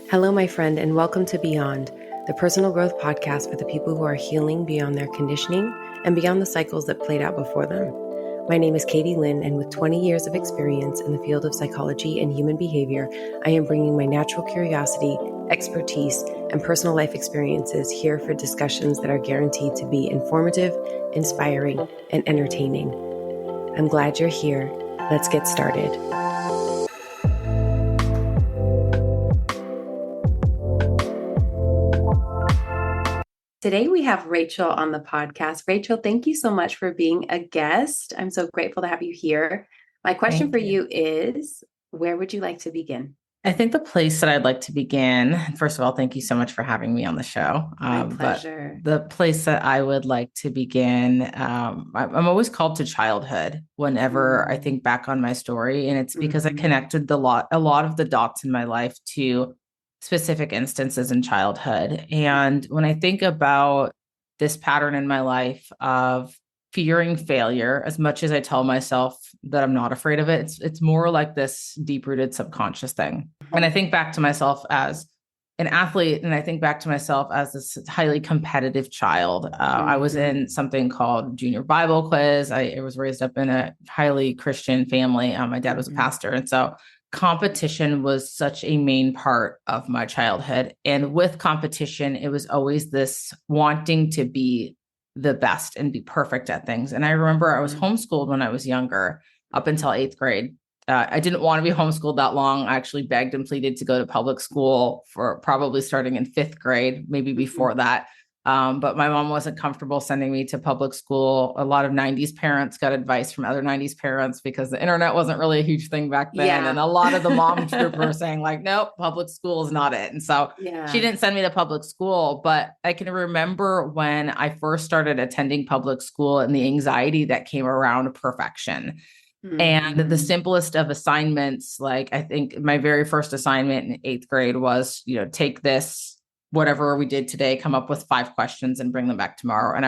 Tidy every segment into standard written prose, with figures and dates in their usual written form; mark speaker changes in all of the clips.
Speaker 1: Hello, my friend, and welcome to Beyond, the personal growth podcast for the people who are healing beyond their conditioning and beyond the cycles that played out before them. My name is Katie Lynn, and with 20 years of experience in the field of psychology and human behavior, I am bringing my natural curiosity, expertise, and personal life experiences here for discussions that are guaranteed to be informative, inspiring, and entertaining. I'm glad you're here. Let's get started. Today we have Rachel on the podcast. Rachel, thank you so much for being a guest. I'm so grateful to have you here. My question for you is, where would you like to begin?
Speaker 2: I think the place that I'd like to begin, first of all, thank you so much for having me on the show.
Speaker 1: My pleasure.
Speaker 2: But the place that I would like to begin, I'm always called to childhood whenever I think back on my story. And it's because I connected a lot of the dots in my life to specific instances in childhood. And when I think about this pattern in my life of fearing failure, as much as I tell myself that I'm not afraid of it, it's more like this deep-rooted subconscious thing. And I think back to myself as an athlete, and I think back to myself as this highly competitive child. I was in something called junior Bible quiz. I was raised up in a highly Christian family. My dad was a pastor. And so competition was such a main part of my childhood. And with competition, it was always this wanting to be the best and be perfect at things. And I remember I was homeschooled when I was younger, up until 8th grade. I didn't want to be homeschooled that long. I actually begged and pleaded to go to public school for probably starting in 5th grade, maybe before that. But my mom wasn't comfortable sending me to public school. A lot of 90s parents got advice from other 90s parents because the internet wasn't really a huge thing back then. Yeah. And a lot of the mom group were saying like, nope, public school is not it. And so she didn't send me to public school. But I can remember when I first started attending public school and the anxiety that came around perfection. And the simplest of assignments, like I think my very first assignment in 8th grade was, take this, whatever we did today, come up with 5 questions and bring them back tomorrow. And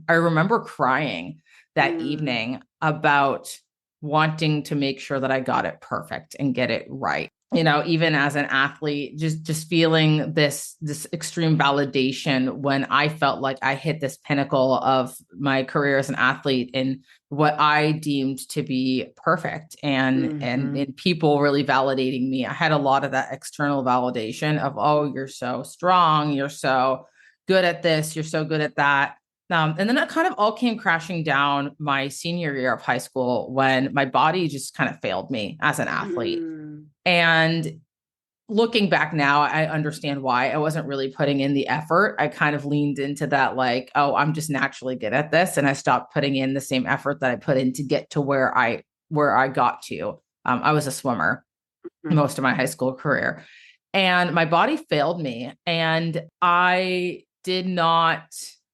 Speaker 2: I remember crying that evening about wanting to make sure that I got it perfect and get it right. Even as an athlete, just feeling this extreme validation when I felt like I hit this pinnacle of my career as an athlete in what I deemed to be perfect and people really validating me. I had a lot of that external validation of, oh, you're so strong. You're so good at this. You're so good at that. And then it kind of all came crashing down my senior year of high school when my body just kind of failed me as an athlete. And looking back now, I understand why. I wasn't really putting in the effort. I kind of leaned into that like, oh, I'm just naturally good at this. And I stopped putting in the same effort that I put in to get to where I got to. I was a swimmer most of my high school career. And my body failed me. And I did not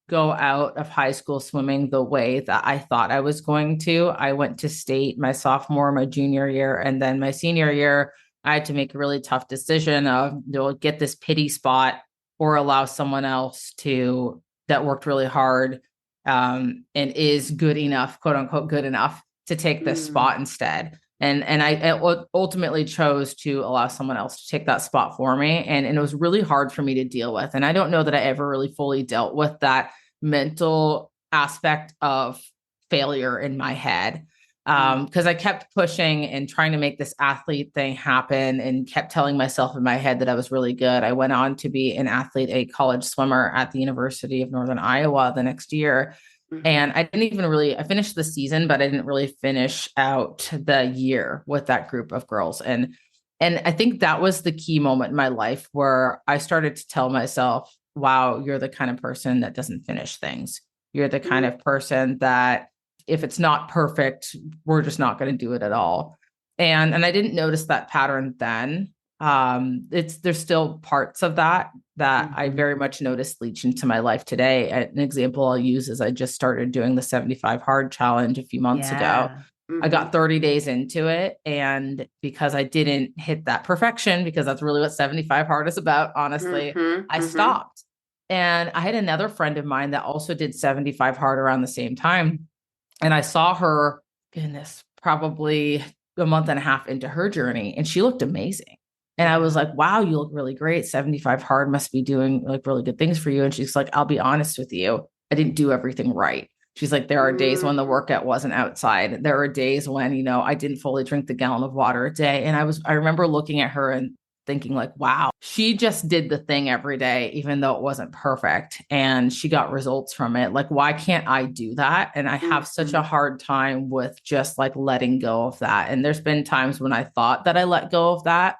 Speaker 2: go out of high school swimming the way that I thought I was going to. I went to state my sophomore, my junior year, and then my senior year, I had to make a really tough decision of get this pity spot or allow someone else that worked really hard and is good enough, quote unquote, good enough to take this spot instead. And I ultimately chose to allow someone else to take that spot for me. And it was really hard for me to deal with. And I don't know that I ever really fully dealt with that mental aspect of failure in my head. Because I kept pushing and trying to make this athlete thing happen and kept telling myself in my head that I was really good. I went on to be an athlete, a college swimmer at the University of Northern Iowa the next year. And I finished the season, but I didn't really finish out the year with that group of girls. And I think that was the key moment in my life where I started to tell myself, wow, you're the kind of person that doesn't finish things. You're the kind of person that if it's not perfect, we're just not going to do it at all. And I didn't notice that pattern then. There's still parts of that I very much noticed leach into my life today. An example I'll use is I just started doing the 75 hard challenge a few months ago. I got 30 days into it. And because I didn't hit that perfection, because that's really what 75 hard is about, honestly, I stopped. And I had another friend of mine that also did 75 hard around the same time. And I saw her, goodness, probably a month and a half into her journey, and she looked amazing. And I was like, wow, you look really great. 75 hard must be doing like really good things for you. And she's like, I'll be honest with you. I didn't do everything right. She's like, there are days when the workout wasn't outside. There are days when, I didn't fully drink the gallon of water a day. And I remember looking at her and thinking like, wow, she just did the thing every day, even though it wasn't perfect. And she got results from it. Like, why can't I do that? And I have such a hard time with just like letting go of that. And there's been times when I thought that I let go of that.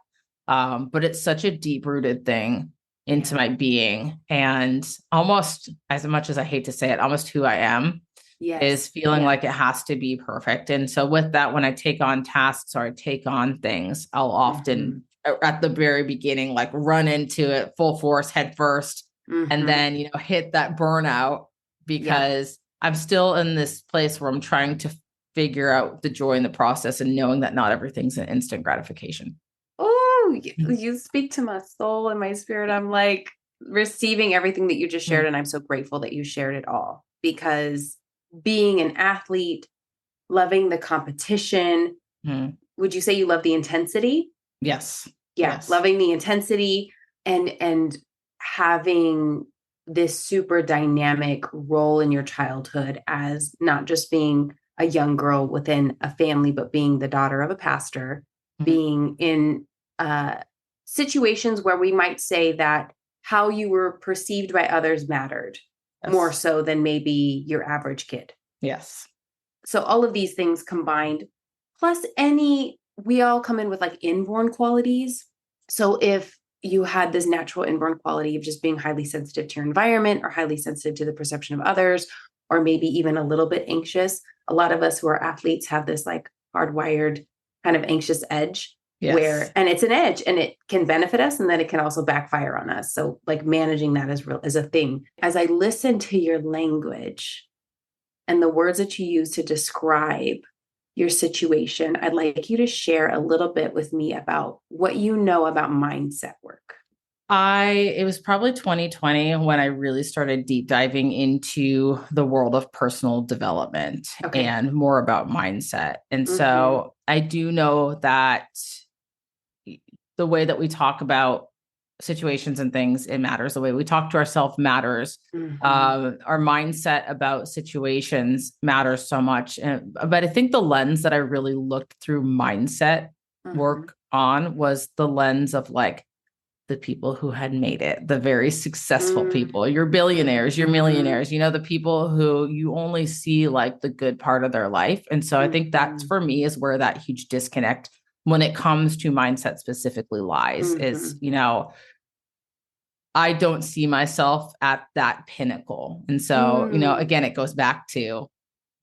Speaker 2: But it's such a deep rooted thing into my being. And almost, as much as I hate to say it, almost who I am is feeling like it has to be perfect. And so with that, when I take on tasks or I take on things, I'll often at the very beginning, like run into it full force, head first, and then, hit that burnout because I'm still in this place where I'm trying to figure out the joy in the process and knowing that not everything's an instant gratification.
Speaker 1: Oh, you speak to my soul and my spirit. I'm like receiving everything that you just shared. And I'm so grateful that you shared it all, because being an athlete, loving the competition, would you say you love the intensity?
Speaker 2: Yes.
Speaker 1: Yeah.
Speaker 2: Yes.
Speaker 1: Loving the intensity and having this super dynamic role in your childhood as not just being a young girl within a family, but being the daughter of a pastor, being in situations where we might say that how you were perceived by others mattered more so than maybe your average kid.
Speaker 2: Yes.
Speaker 1: So all of these things combined, plus we all come in with like inborn qualities. So if you had this natural inborn quality of just being highly sensitive to your environment or highly sensitive to the perception of others, or maybe even a little bit anxious, a lot of us who are athletes have this like hardwired kind of anxious edge and it's an edge and it can benefit us and then it can also backfire on us. So like managing that is a thing. As I listen to your language and the words that you use to describe your situation, I'd like you to share a little bit with me about what you know about mindset work.
Speaker 2: It was probably 2020 when I really started deep diving into the world of personal development and more about mindset. And so I do know that the way that we talk about situations and things, it matters. The way we talk to ourselves matters. Our mindset about situations matters so much. But I think the lens that I really looked through mindset work on was the lens of like the people who had made it, the very successful people, your billionaires, your millionaires, the people who you only see like the good part of their life. And so I think that's for me is where that huge disconnect when it comes to mindset specifically lies is, I don't see myself at that pinnacle. And so, again, it goes back to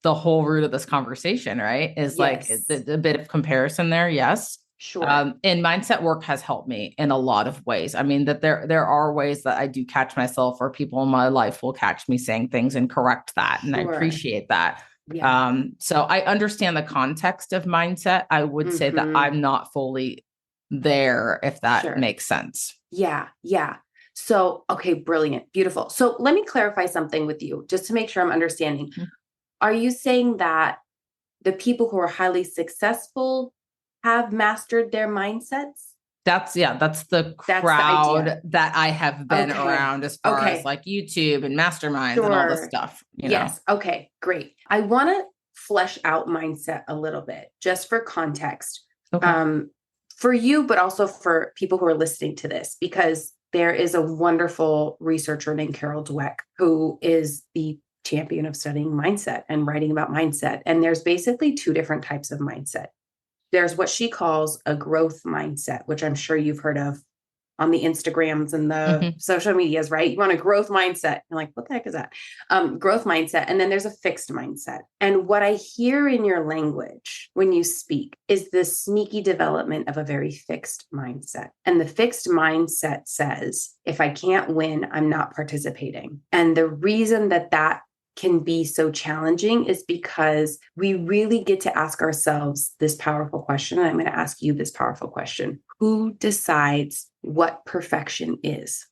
Speaker 2: the whole root of this conversation, right? Is like a bit of comparison there. Yes.
Speaker 1: Sure.
Speaker 2: And mindset work has helped me in a lot of ways. I mean, that there are ways that I do catch myself or people in my life will catch me saying things and correct that. And I appreciate that.
Speaker 1: Yeah.
Speaker 2: So I understand the context of mindset. I would say that I'm not fully there, if that makes sense.
Speaker 1: Yeah. Yeah. So, okay, brilliant. Beautiful. So let me clarify something with you just to make sure I'm understanding. Are you saying that the people who are highly successful have mastered their mindsets?
Speaker 2: That's the crowd that I have been around as far as like YouTube and masterminds and all this stuff.
Speaker 1: Yes. Okay, great. I want to flesh out mindset a little bit just for context. For you, but also for people who are listening to this, because there is a wonderful researcher named Carol Dweck who is the champion of studying mindset and writing about mindset. And there's basically two different types of mindset. There's what she calls a growth mindset, which I'm sure you've heard of on the Instagrams and the social medias, right? You want a growth mindset. You're like, what the heck is that? Growth mindset. And then there's a fixed mindset. And what I hear in your language when you speak is the sneaky development of a very fixed mindset. And the fixed mindset says, if I can't win, I'm not participating. And the reason that can be so challenging is because we really get to ask ourselves this powerful question. And I'm going to ask you this powerful question. Who decides what perfection is?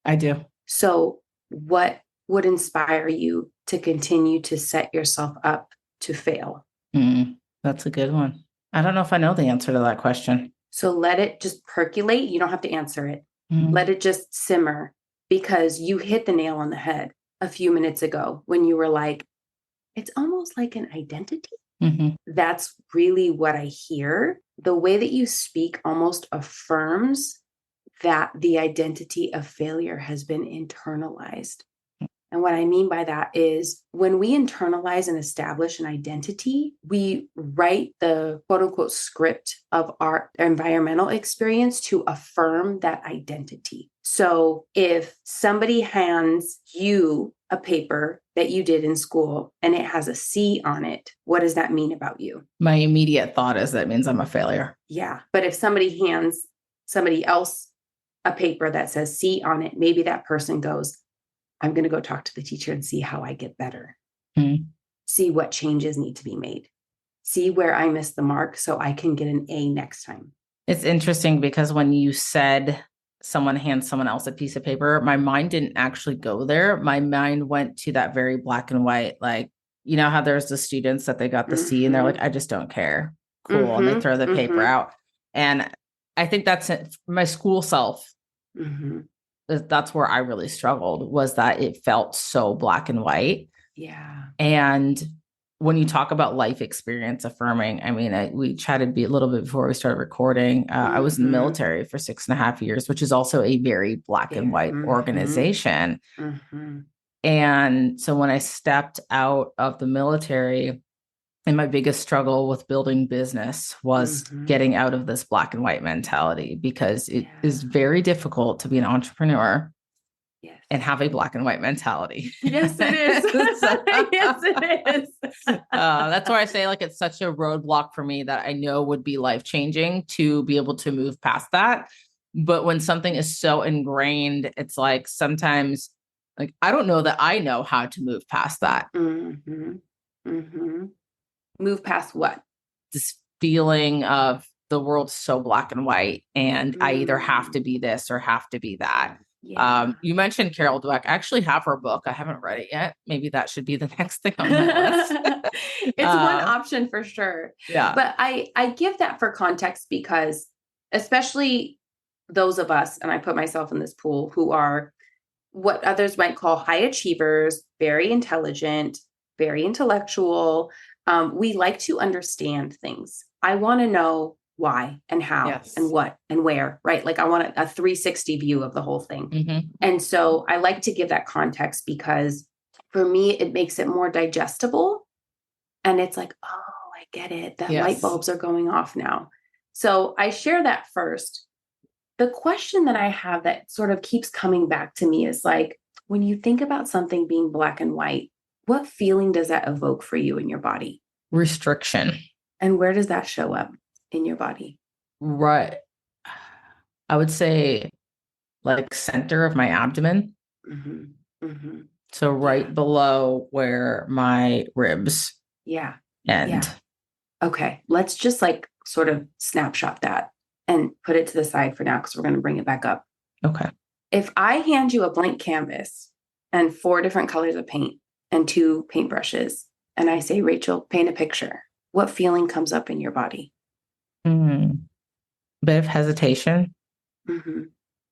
Speaker 2: I do.
Speaker 1: So what would inspire you to continue to set yourself up to fail?
Speaker 2: That's a good one. I don't know if I know the answer to that question.
Speaker 1: So let it just percolate. You don't have to answer it.
Speaker 2: Mm-hmm.
Speaker 1: Let it just simmer, because you hit the nail on the head a few minutes ago when you were like, it's almost like an identity.
Speaker 2: Mm-hmm.
Speaker 1: That's really what I hear. The way that you speak almost affirms that the identity of failure has been internalized. And what I mean by that is when we internalize and establish an identity, we write the quote unquote script of our environmental experience to affirm that identity. So if somebody hands you a paper that you did in school and it has a C on it, what does that mean about you?
Speaker 2: My immediate thought is that means I'm a failure.
Speaker 1: Yeah. But if somebody hands somebody else a paper that says C on it, maybe that person goes, I'm going to go talk to the teacher and see how I get better.
Speaker 2: Mm-hmm.
Speaker 1: See what changes need to be made. See where I missed the mark so I can get an A next time.
Speaker 2: It's interesting because when you said someone hands someone else a piece of paper, my mind didn't actually go there. My mind went to that very black and white, like, you know how there's the students that they got the C and they're like, I just don't care. Cool. And they throw the paper out. And I think that's it. My school self. That's where I really struggled, was that it felt so black and white.
Speaker 1: Yeah.
Speaker 2: And when you talk about life experience affirming, I mean, we chatted a little bit before we started recording. I was in the military for 6.5 years, which is also a very black and white organization. And so when I stepped out of the military, and my biggest struggle with building business was getting out of this black and white mentality, because it is very difficult to be an entrepreneur and have a black and white mentality.
Speaker 1: Yes, it is. Yes, it is.
Speaker 2: That's why I say, like, it's such a roadblock for me that I know would be life-changing to be able to move past that. But when something is so ingrained, it's like sometimes, like, I don't know that I know how to move past that.
Speaker 1: Move past what?
Speaker 2: This feeling of the world's so black and white, and I either have to be this or have to be that. Yeah. You mentioned Carol Dweck. I actually have her book. I haven't read it yet. Maybe that should be the next thing on my list.
Speaker 1: It's one option for sure.
Speaker 2: Yeah.
Speaker 1: But I give that for context because especially those of us, and I put myself in this pool, who are what others might call high achievers, very intelligent, very intellectual. We like to understand things. I want to know why and how and what and where, right? Like I want a 360 view of the whole thing. And so I like to give that context because for me, it makes it more digestible. And it's like, oh, I get it. The light bulbs are going off now. So I share that first. The question that I have that sort of keeps coming back to me is like, when you think about something being black and white, what feeling does that evoke for you in your body?
Speaker 2: Restriction.
Speaker 1: And where does that show up in your body?
Speaker 2: Right. I would say like center of my abdomen. So right below where my ribs end.
Speaker 1: Okay. Let's just like sort of snapshot that and put it to the side for now, because we're going to bring it back up.
Speaker 2: Okay.
Speaker 1: If I hand you a blank canvas and 4 different colors of paint and 2 paintbrushes, and I say, Rachel, paint a picture, what feeling comes up in your body?
Speaker 2: Bit of hesitation.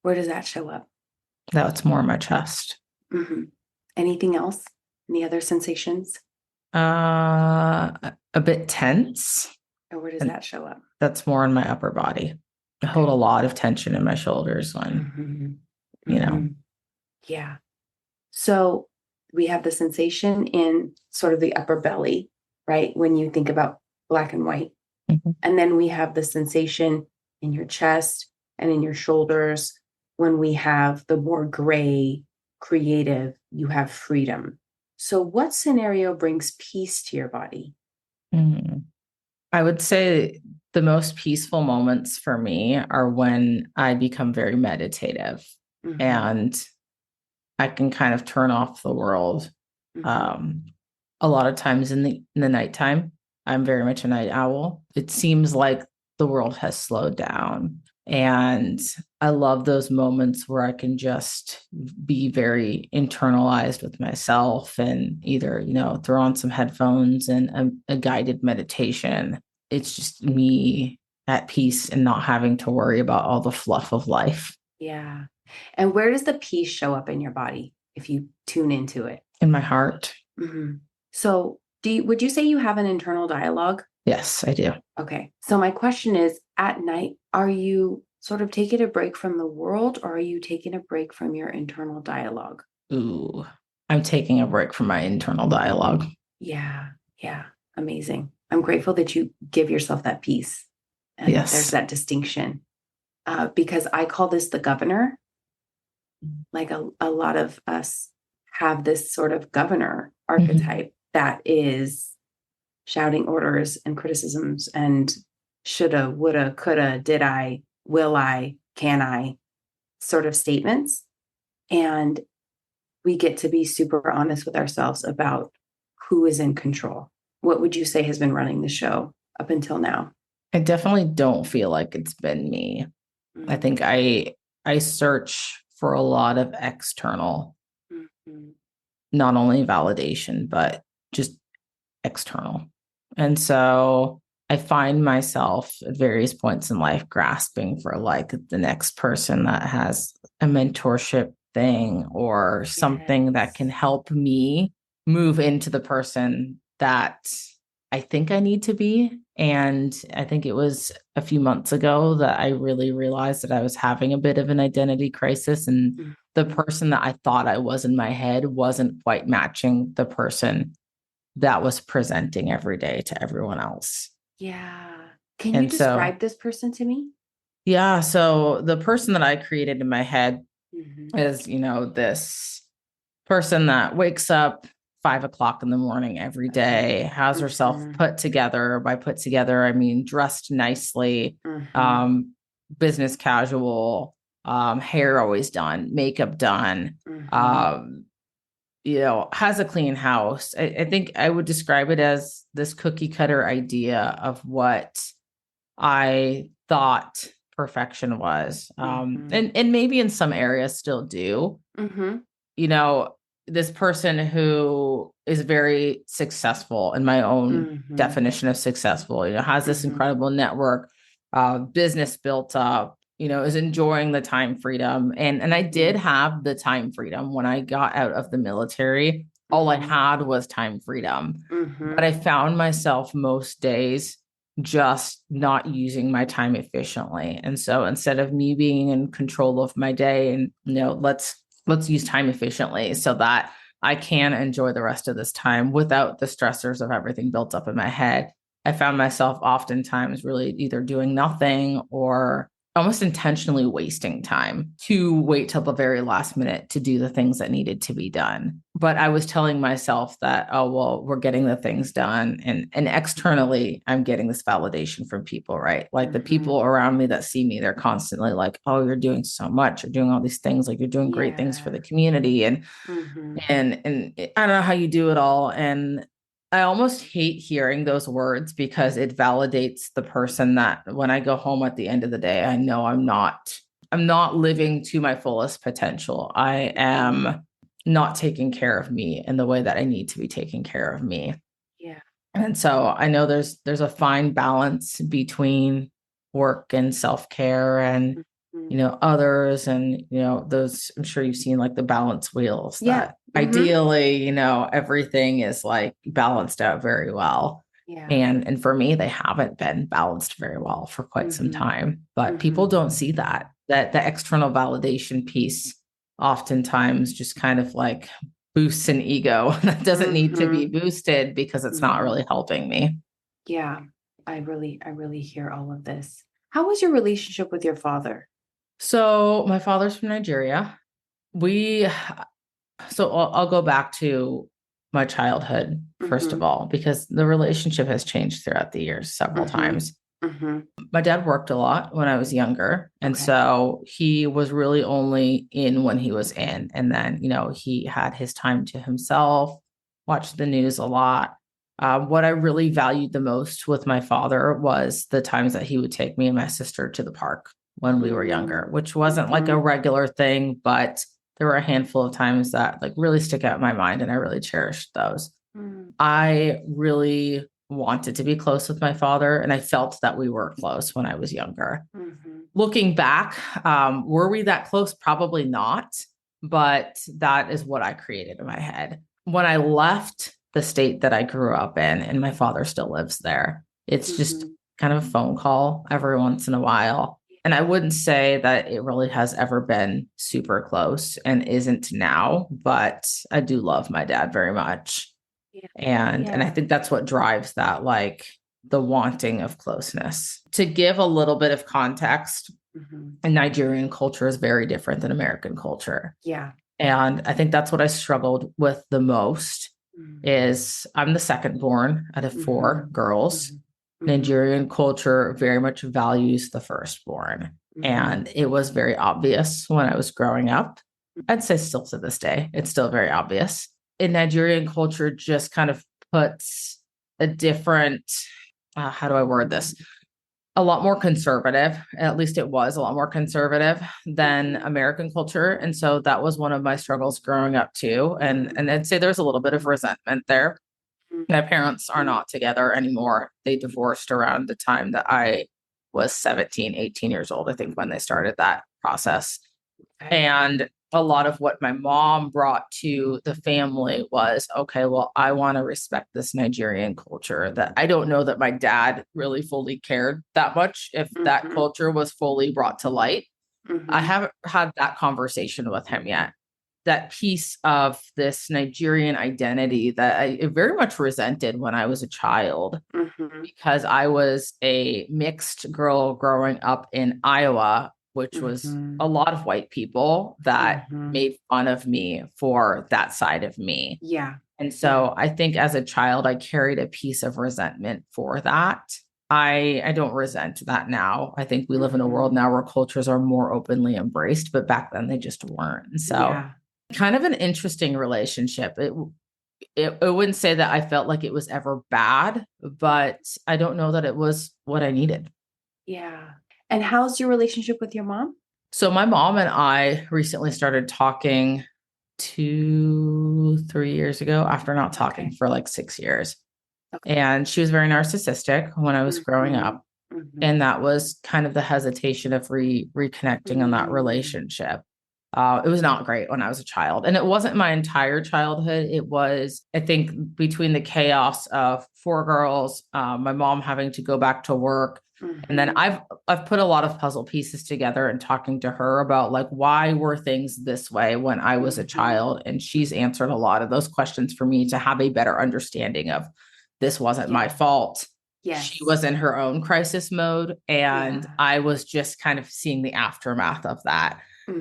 Speaker 1: Where does that show up?
Speaker 2: That's more in my chest.
Speaker 1: Anything else? Any other sensations?
Speaker 2: A bit tense.
Speaker 1: And where does that show up?
Speaker 2: That's more in my upper body. I hold a lot of tension in my shoulders when, you know.
Speaker 1: Yeah. So we have the sensation in sort of the upper belly, right? When you think about black and white. And then we have the sensation in your chest and in your shoulders when we have the more gray, creative, you have freedom. So what scenario brings peace to your body?
Speaker 2: I would say the most peaceful moments for me are when I become very meditative and I can kind of turn off the world. A lot of times in the nighttime, I'm very much a night owl. It seems like the world has slowed down. And I love those moments where I can just be very internalized with myself and either, you know, throw on some headphones and a guided meditation. It's just me at peace and not having to worry about all the fluff of life.
Speaker 1: Yeah. And where does the peace show up in your body if you tune into it?
Speaker 2: In my heart.
Speaker 1: Mm-hmm. So would you say you have an internal dialogue?
Speaker 2: Yes, I do.
Speaker 1: Okay. So my question is, at night, are you sort of taking a break from the world, or are you taking a break from your internal dialogue?
Speaker 2: Ooh, I'm taking a break from my internal dialogue.
Speaker 1: Yeah. Yeah. Amazing. I'm grateful that you give yourself that peace. And
Speaker 2: Yes.
Speaker 1: there's that distinction. Because I call this the governor. Like a lot of us have this sort of governor archetype that is shouting orders and criticisms and shoulda, woulda, coulda, did I, will I, can I sort of statements. And we get to be super honest with ourselves about who is in control. What would you say has been running the show up until now?
Speaker 2: I definitely don't feel like it's been me.
Speaker 1: Mm-hmm.
Speaker 2: I think I search for a lot of external, not only validation, but just external. And so I find myself at various points in life grasping for like the next person that has a mentorship thing or something that can help me move into the person that I think I need to be. And I think it was a few months ago that I really realized that I was having a bit of an identity crisis, and the person that I thought I was in my head wasn't quite matching the person that was presenting every day to everyone else.
Speaker 1: Yeah. Can you describe this person to me?
Speaker 2: Yeah. So the person that I created in my head is, this person that wakes up 5 o'clock in the morning every day, has herself put together. By put together, I mean dressed nicely, business casual, hair always done, makeup done, has a clean house. I think I would describe it as this cookie cutter idea of what I thought perfection was. And maybe in some areas still do. This person who is very successful in my own definition of successful, has this incredible network, business built up, is enjoying the time freedom. And I did have the time freedom when I got out of the military. All I had was time freedom. But I found myself most days just not using my time efficiently. And so instead of me being in control of my day and, let's use time efficiently so that I can enjoy the rest of this time without the stressors of everything built up in my head, I found myself oftentimes really either doing nothing or almost intentionally wasting time to wait till the very last minute to do the things that needed to be done. But I was telling myself that, oh, well, we're getting the things done. And externally, I'm getting this validation from people, right? Like the people around me that see me, they're constantly like, oh, you're doing so much. You're doing all these things. Like you're doing great things for the community. And I don't know how you do it all. And I almost hate hearing those words because it validates the person that when I go home at the end of the day, I know I'm not living to my fullest potential. I am not taking care of me in the way that I need to be taking care of me.
Speaker 1: Yeah.
Speaker 2: And so I know there's a fine balance between work and self-care and others, and those, I'm sure you've seen like the balance wheels that ideally, everything is like balanced out very well. And for me, they haven't been balanced very well for quite some time, but people don't see that the external validation piece oftentimes just kind of like boosts an ego that doesn't need to be boosted because it's not really helping me.
Speaker 1: Yeah. I really hear all of this. How was your relationship with your father?
Speaker 2: So my father's from Nigeria. So I'll go back to my childhood, first of all, because the relationship has changed throughout the years several times. My dad worked a lot when I was younger. And so he was really only in when he was in. And then, he had his time to himself, watched the news a lot. What I really valued the most with my father was the times that he would take me and my sister to the park when we were younger, which wasn't like a regular thing, but there were a handful of times that like really stick out in my mind, and I really cherished those. I really wanted to be close with my father, and I felt that we were close when I was younger.
Speaker 1: Mm-hmm.
Speaker 2: Looking back, were we that close? Probably not, but that is what I created in my head. When I left the state that I grew up in, and my father still lives there, it's just
Speaker 1: Mm-hmm.
Speaker 2: kind of a phone call every once in a while. And I wouldn't say that it really has ever been super close and isn't now, but I do love my dad very much.
Speaker 1: Yeah.
Speaker 2: And I
Speaker 1: Yeah.
Speaker 2: think that's what drives that, like the wanting of closeness. To give a little bit of context,
Speaker 1: Mm-hmm.
Speaker 2: Nigerian culture is very different than American culture.
Speaker 1: Yeah.
Speaker 2: And I think that's what I struggled with the most
Speaker 1: Mm-hmm.
Speaker 2: is I'm the second born out of four girls.
Speaker 1: Mm-hmm.
Speaker 2: Nigerian culture very much values the firstborn.
Speaker 1: Mm-hmm.
Speaker 2: And it was very obvious when I was growing up. I'd say still to this day, it's still very obvious. In Nigerian culture, just kind of puts a different, how do I word this? A lot more conservative. At least it was a lot more conservative than American culture. And so that was one of my struggles growing up too. And I'd say there's a little bit of resentment there. My parents are not together anymore. They divorced around the time that I was 17, 18 years old, I think, when they started that process. And a lot of what my mom brought to the family was, okay, well, I want to respect this Nigerian culture that I don't know that my dad really fully cared that much if that culture was fully brought to light. I haven't had that conversation with him yet. That piece of this Nigerian identity that I very much resented when I was a child because I was a mixed girl growing up in Iowa, which was a lot of white people that made fun of me for that side of me.
Speaker 1: Yeah.
Speaker 2: And so I think as a child, I carried a piece of resentment for that. I don't resent that now. I think we live in a world now where cultures are more openly embraced, but back then they just weren't. And so
Speaker 1: Yeah.
Speaker 2: kind of an interesting relationship. I wouldn't say that I felt like it was ever bad, but I don't know that it was what I needed.
Speaker 1: Yeah. And how's your relationship with your mom?
Speaker 2: So my mom and I recently started talking 2, 3 years ago after not talking for like 6 years.
Speaker 1: Okay.
Speaker 2: And she was very narcissistic when I was growing up.
Speaker 1: Mm-hmm.
Speaker 2: And that was kind of the hesitation of reconnecting on that relationship. It was not great when I was a child. And it wasn't my entire childhood. It was, I think, between the chaos of four girls, my mom having to go back to work. And then I've put a lot of puzzle pieces together and talking to her about like why were things this way when I was a child. And she's answered a lot of those questions for me to have a better understanding of this wasn't my fault.
Speaker 1: Yes.
Speaker 2: She was in her own crisis mode, and
Speaker 1: Yeah.
Speaker 2: I was just kind of seeing the aftermath of that.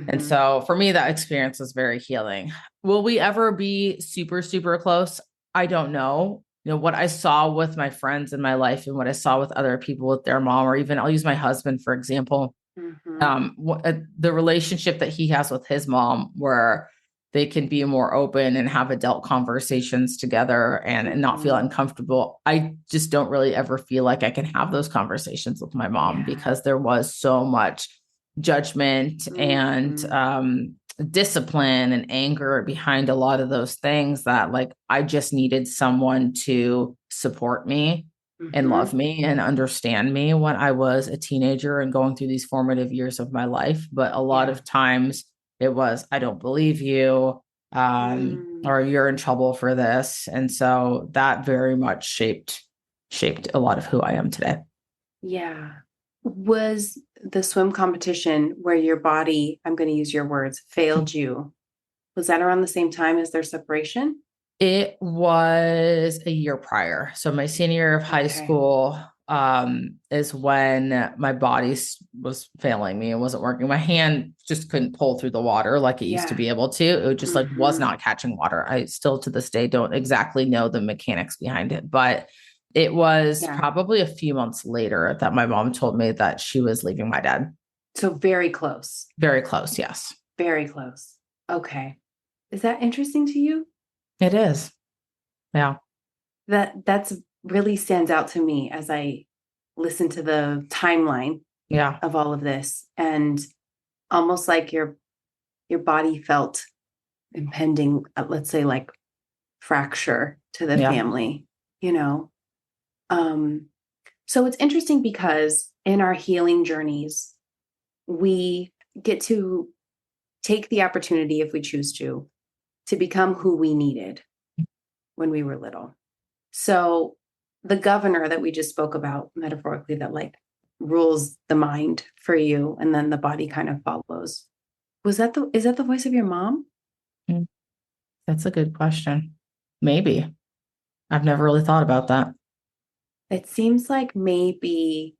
Speaker 2: And so for me, that experience was very healing. Will we ever be super, super close? I don't know. You know, what I saw with my friends in my life and what I saw with other people with their mom, or even I'll use my husband, for example. The relationship that he has with his mom, where they can be more open and have adult conversations together and not feel uncomfortable. I just don't really ever feel like I can have those conversations with my mom because there was so much judgment and discipline and anger behind a lot of those things that like I just needed someone to support me and love me and understand me when I was a teenager and going through these formative years of my life. But a lot of times it was, I don't believe you, or you're in trouble for this. And so that very much shaped a lot of who I am today.
Speaker 1: Yeah. Was the swim competition where your body, I'm going to use your words, failed you, was that around the same time as their separation?
Speaker 2: It was a year prior. So my senior year of high school is when my body was failing me. It wasn't working. My hand just couldn't pull through the water like it used to be able to. It just like was not catching water. I still to this day don't exactly know the mechanics behind it, but it was probably a few months later that my mom told me that she was leaving my dad.
Speaker 1: So very close.
Speaker 2: Very close, yes.
Speaker 1: Very close. Okay. Is that interesting to you?
Speaker 2: It is. Yeah.
Speaker 1: That's really stands out to me as I listen to the timeline of all of this, and almost like your body felt impending, let's say like fracture to the family, you know? So it's interesting because in our healing journeys, we get to take the opportunity, if we choose to become who we needed when we were little. So the governor that we just spoke about metaphorically, that like rules the mind for you and then the body kind of follows. Is that the voice of your mom?
Speaker 2: That's a good question. Maybe. I've never really thought about that.
Speaker 1: It seems like maybe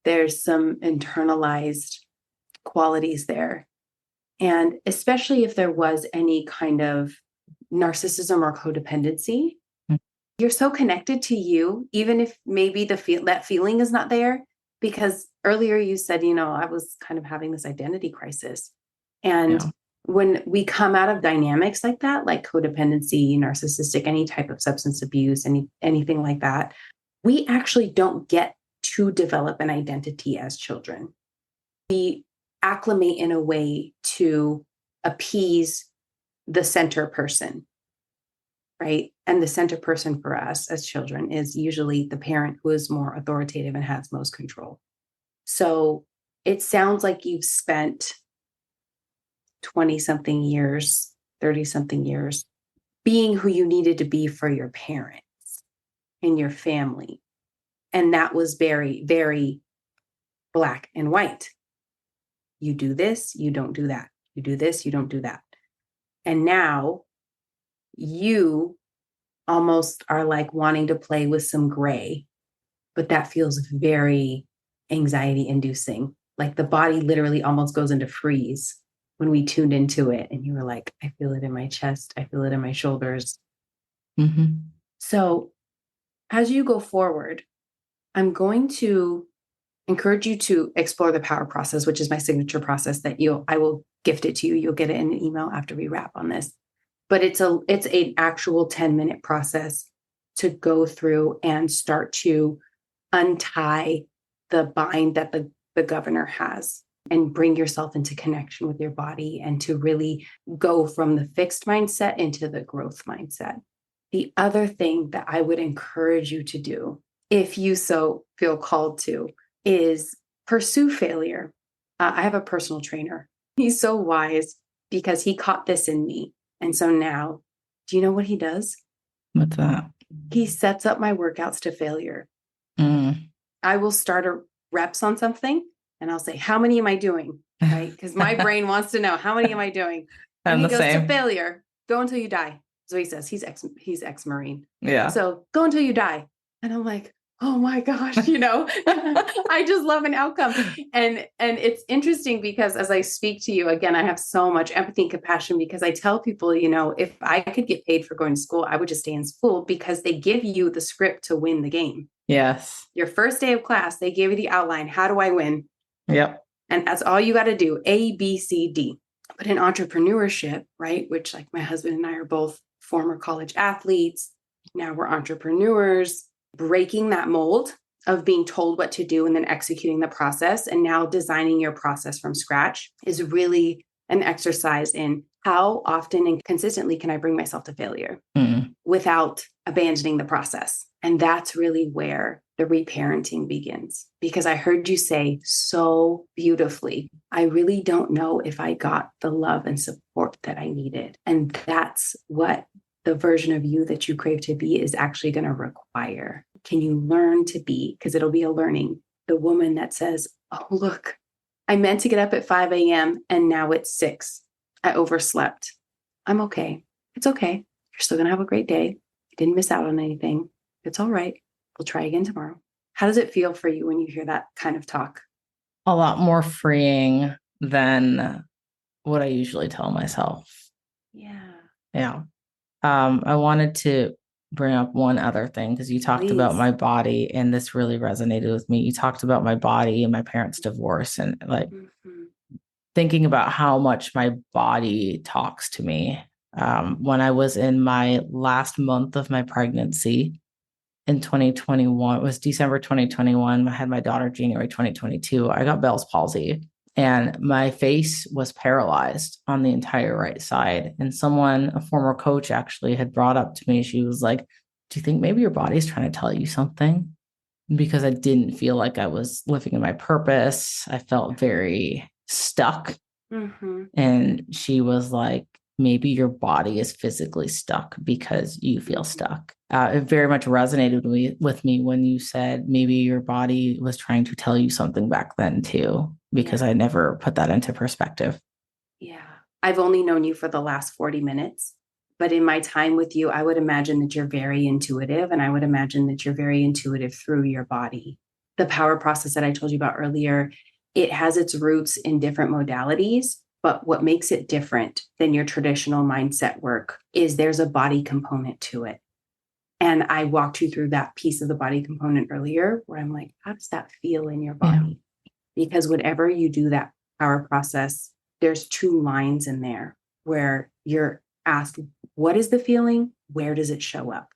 Speaker 1: there's some internalized qualities there. And especially if there was any kind of narcissism or codependency, you're so connected to you, even if maybe that feeling is not there. Because earlier you said, I was kind of having this identity crisis. And when we come out of dynamics like that, like codependency, narcissistic, any type of substance abuse, anything like that, we actually don't get to develop an identity as children. We acclimate in a way to appease the center person, right? And the center person for us as children is usually the parent who is more authoritative and has most control. So it sounds like you've spent 20-something years, 30-something years being who you needed to be for your parents and your family. And that was very, very black and white. You do this, you don't do that. You do this, you don't do that. And now you almost are like wanting to play with some gray, but that feels very anxiety inducing. Like the body literally almost goes into freeze when we tuned into it. And you were like, I feel it in my chest. I feel it in my shoulders.
Speaker 2: Mm-hmm.
Speaker 1: So as you go forward, I'm going to encourage you to explore the power process, which is my signature process that I will gift it to you. You'll get it in an email after we wrap on this. But it's an actual 10-minute process to go through and start to untie the bind that the governor has and bring yourself into connection with your body and to really go from the fixed mindset into the growth mindset. The other thing that I would encourage you to do, if you so feel called to, is pursue failure. I have a personal trainer. He's so wise because he caught this in me. And so now, do you know what he does?
Speaker 2: What's that?
Speaker 1: He sets up my workouts to failure. I will start a reps on something and I'll say, how many am I doing? Right? Because my brain wants to know, how many am I doing? And he goes to failure. Go until you die. So he says, he's ex-Marine.
Speaker 2: Yeah.
Speaker 1: So go until you die. And I'm like, oh my gosh, I just love an outcome. And it's interesting because as I speak to you, again, I have so much empathy and compassion because I tell people, if I could get paid for going to school, I would just stay in school because they give you the script to win the game.
Speaker 2: Yes.
Speaker 1: Your first day of class, they give you the outline. How do I win?
Speaker 2: Yep.
Speaker 1: And that's all you got to do. A, B, C, D. But in entrepreneurship, right, which like my husband and I are both former college athletes. Now we're entrepreneurs. Breaking that mold of being told what to do and then executing the process and now designing your process from scratch is really an exercise in how often and consistently can I bring myself to failure without abandoning the process. And that's really where the reparenting begins. Because I heard you say so beautifully, I really don't know if I got the love and support that I needed. And that's what the version of you that you crave to be is actually going to require. Can you learn to be, because it'll be a learning, the woman that says, oh, look, I meant to get up at 5 a.m. and now it's 6. I overslept. I'm okay. It's okay. You're still going to have a great day. You didn't miss out on anything. It's all right. We'll try again tomorrow. How does it feel for you when you hear that kind of talk?
Speaker 2: A lot more freeing than what I usually tell myself.
Speaker 1: Yeah.
Speaker 2: Yeah. I wanted to bring up one other thing because you talked about my body and this really resonated with me. You talked about my body and my parents' divorce and like thinking about how much my body talks to me. When I was in my last month of my pregnancy in 2021, it was December 2021. I had my daughter January 2022. I got Bell's palsy. And my face was paralyzed on the entire right side. And someone, a former coach actually had brought up to me, she was like, do you think maybe your body's trying to tell you something? Because I didn't feel like I was living in my purpose. I felt very stuck.
Speaker 1: Mm-hmm.
Speaker 2: And she was like, maybe your body is physically stuck because you feel stuck. It very much resonated with me when you said maybe your body was trying to tell you something back then too, because I never put that into perspective.
Speaker 1: Yeah. I've only known you for the last 40 minutes, but in my time with you, I would imagine that you're very intuitive, and I would imagine that you're very intuitive through your body. The power process that I told you about earlier, it has its roots in different modalities, but what makes it different than your traditional mindset work is there's a body component to it. And I walked you through that piece of the body component earlier where I'm like, how does that feel in your body? Yeah. Because whenever you do that power process, there's 2 lines in there where you're asked, what is the feeling? Where does it show up?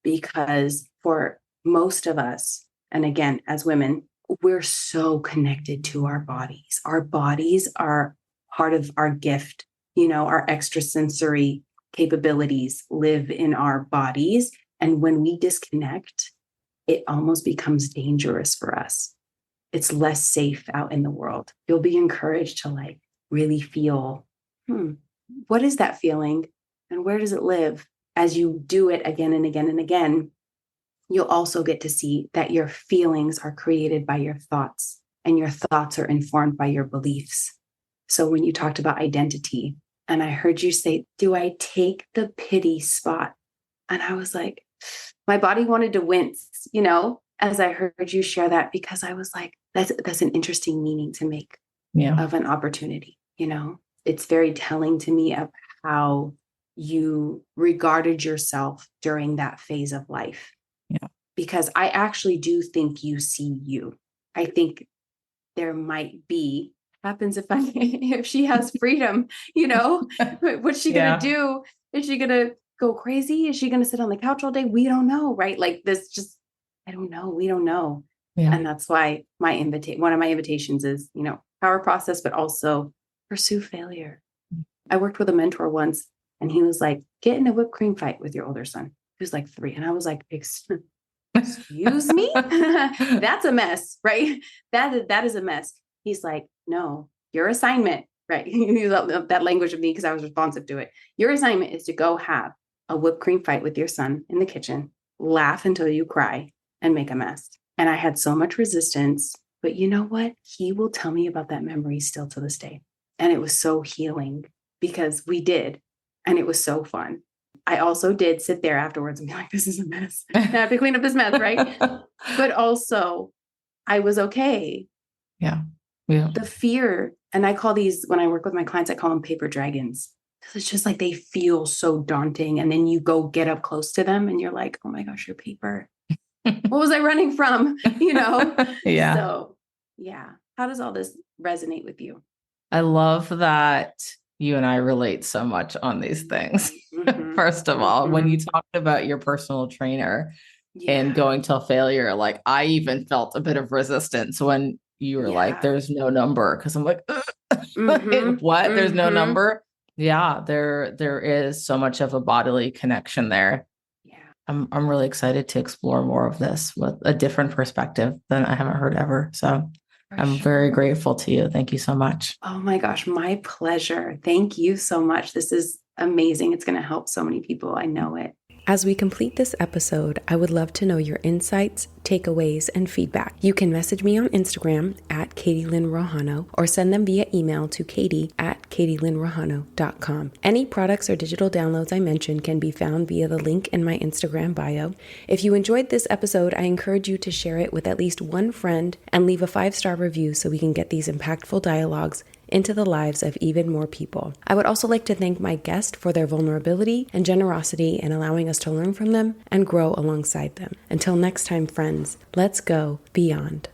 Speaker 1: Because for most of us, and again, as women, we're so connected to our bodies. Our bodies are part of our gift. Our extrasensory capabilities live in our bodies. And when we disconnect, it almost becomes dangerous for us. It's less safe out in the world. You'll be encouraged to really feel, what is that feeling and where does it live? As you do it again and again and again, you'll also get to see that your feelings are created by your thoughts, and your thoughts are informed by your beliefs. So when you talked about identity, and I heard you say, do I take the pity spot? And I was like, my body wanted to wince, as I heard you share that, because I was like, that's an interesting meaning to make of an opportunity. It's very telling to me of how you regarded yourself during that phase of life.
Speaker 2: Yeah.
Speaker 1: Because I actually do think you see you. I think there might be, happens if she has freedom, what's she going to do? Is she going to go crazy? Is she going to sit on the couch all day? We don't know, right? I don't know. We don't know. Yeah. And that's why one of my invitations is, power process, but also pursue failure. I worked with a mentor once, and he was like, get in a whipped cream fight with your older son. He was like 3. And I was like, excuse me? That's a mess, right? That is a mess. He's like, no, your assignment, right? He loved that language of me because I was responsive to it. Your assignment is to go have a whipped cream fight with your son in the kitchen, laugh until you cry, and make a mess. And I had so much resistance, but you know what? He will tell me about that memory still to this day. And it was so healing because we did. And it was so fun. I also did sit there afterwards and be like, this is a mess. I have to clean up this mess, right? But also, I was okay.
Speaker 2: Yeah.
Speaker 1: The fear, and I call these, when I work with my clients, I call them paper dragons. It's just like they feel so daunting. And then you go get up close to them and you're like, oh my gosh, you're paper. What was I running from?
Speaker 2: Yeah.
Speaker 1: So, yeah. How does all this resonate with you?
Speaker 2: I love that you and I relate so much on these things. Mm-hmm. First of all, when you talked about your personal trainer and going till failure, I even felt a bit of resistance when you were like, there's no number. Cause I'm like, what? There's no number. Yeah. There is so much of a bodily connection there. Yeah. I'm really excited to explore more of this with a different perspective than I haven't heard ever. So I'm very grateful to you. Thank you so much.
Speaker 1: Oh my gosh, my pleasure. Thank you so much. This is amazing. It's going to help so many people. I know it. As we complete this episode, I would love to know your insights, takeaways, and feedback. You can message me on Instagram at Katie Lynn Rojano or send them via email to katie@katielynnrojano.com. Any products or digital downloads I mentioned can be found via the link in my Instagram bio. If you enjoyed this episode, I encourage you to share it with at least one friend and leave a 5-star review so we can get these impactful dialogues into the lives of even more people. I would also like to thank my guest for their vulnerability and generosity in allowing us to learn from them and grow alongside them. Until next time, friends, let's go beyond.